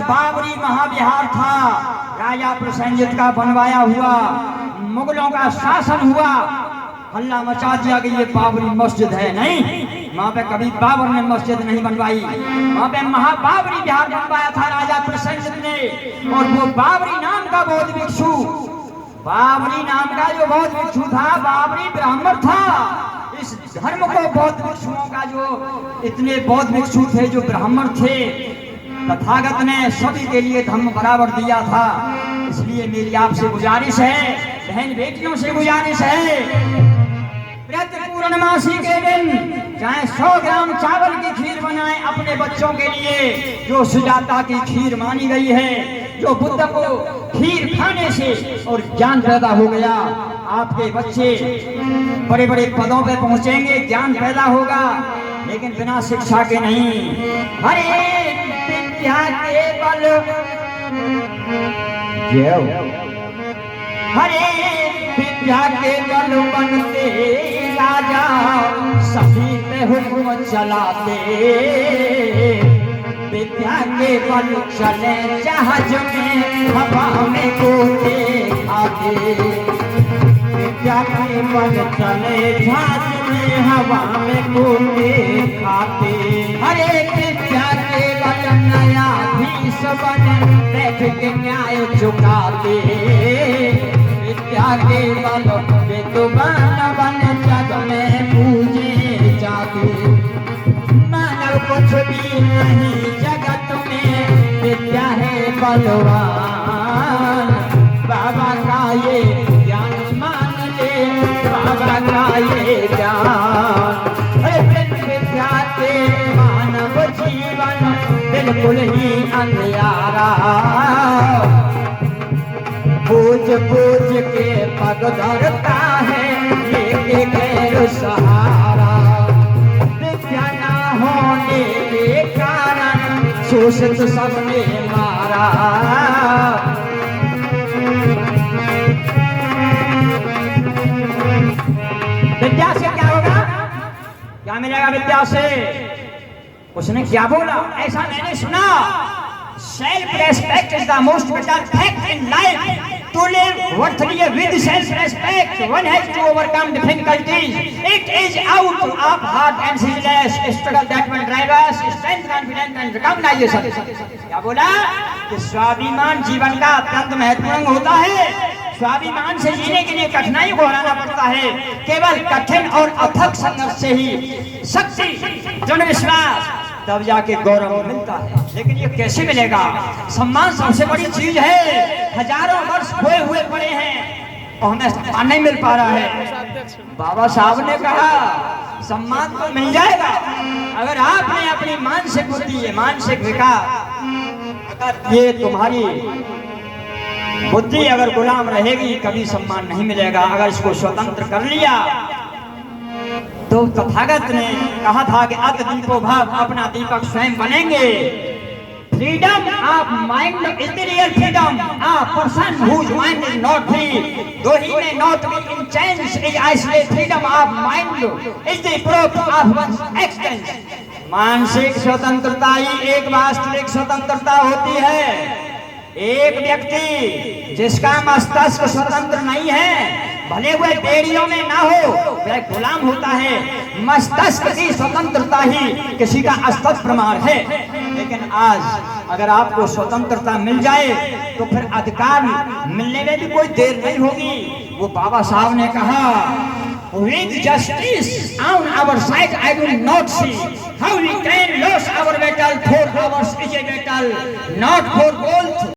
बाबरी महाविहार था, राजा प्रसेनजित का बनवाया हुआ, मुगलों का शासन हुआ, हल्ला मचा दिया कि ये बाबरी मस्जिद है। नहीं, वहाँ पे कभी बाबर ने मस्जिद नहीं बनवाई, वहाँ पे महाबाबरी विहार बनवाया था राजा प्रसेनजित ने। और वो बाबरी नाम का बौद्ध भिक्षु, बाबरी नाम का जो बौद्ध भिक्षु था, बाबरी ब्राह्मण था। इस धर्म को बौद्ध भिक्षुओं का जो इतने बौद्ध भिक्षु थे जो ब्राह्मण थे, तथागत ने सभी के लिए धर्म बराबर दिया था। इसलिए मेरी आपसे गुजारिश है, बहन बेटियों से गुजारिश है, पूर्णमासी के दिन चाहे 100 ग्राम चावल की खीर बनाएं अपने बच्चों के लिए, जो सुजाता की खीर मानी गई है, जो बुद्ध को खीर खाने से और ज्ञान पैदा हो गया। आपके बच्चे बड़े बड़े पदों पे पहुंचेंगे, ज्ञान पैदा होगा, लेकिन बिना शिक्षा के नहीं। हरे विद्या के बल, हरे विद्या के बल बनते राजा, सभी पे हुक्म चलाते, विद्या के बल चले जहाज में, हवा में कूदे खाते, विद्या के बल चले जहाज में, हवा में कूदे खाते। हरे विद्या के बल न्यायाधीश बने, बैठ के न्याय चुकाते, विद्या के बल विद्वान बने, जग में पूजे जाते। मानव कुछ भी नहीं जगत में, विद्या है बलवान, बाबा का ये ज्ञान मान ले, बाबा का ये ज्ञान। विद्या के मानव जीवन बिल्कुल ही अंधियारा, पूज पूज के पग धरता है, लेके गैर सहारा। विद्या ना होने के कारण शोषित सबने मारा। विद्या से क्या होगा, क्या मिलेगा विद्या से? उसने क्या बोला, ऐसा मैंने सुना, self-respect is the most vital fact in life. To live worthily with self-respect, one has to overcome difficulties. It is out of heart and ceaseless struggle that will drive us strength, confidence and recognition. क्या बोला कि स्वाभिमान जीवन का अत्यंत महत्वपूर्ण होता है। स्वाभिमान से जीने के लिए कठिनाई को हराना पड़ता है। केवल कठिन और अथक संघर्ष से ही शक्ति, दृढ़ विश्वास, तब जाके गौरव मिलता है। लेकिन ये कैसे मिलेगा? सम्मान सबसे बड़ी चीज है। हजारों वर्ष खोए हुए पड़े हैं और हमें सम्मान नहीं मिल पा रहा है। बाबा साहब ने कहा सम्मान तो मिल जाएगा अगर आपने अपनी मानसिक बुद्धि, मानसिक विकास, अगर ये तुम्हारी बुद्धि अगर गुलाम रहेगी, कभी सम्मान नहीं मिलेगा। अगर इसको स्वतंत्र कर लिया तो तथागत ने कहा था कि अत दीपो भाव, अपना दीपक स्वयं बनेंगे। Freedom of mind is the real freedom. A person whose mind is not free, though he may not be in chains, is isolated. Freedom of mind is the proof of one's existence. मानसिक स्वतंत्रता ही एक वास्तविक स्वतंत्रता होती है। एक व्यक्ति जिसका मस्तिष्क स्वतंत्र नहीं है, भले हुए बेड़ियों में ना हो, वह गुलाम होता है। मस्तिष्क की स्वतंत्रता ही किसी का असत प्रमाण है। लेकिन आज अगर आपको स्वतंत्रता मिल जाए तो फिर अधिकार मिलने में भी कोई देर नहीं होगी। वो बाबा साहब ने कहा, with justice on our side, I do not see how we can lose our battle, for ours is a battle, not for gold.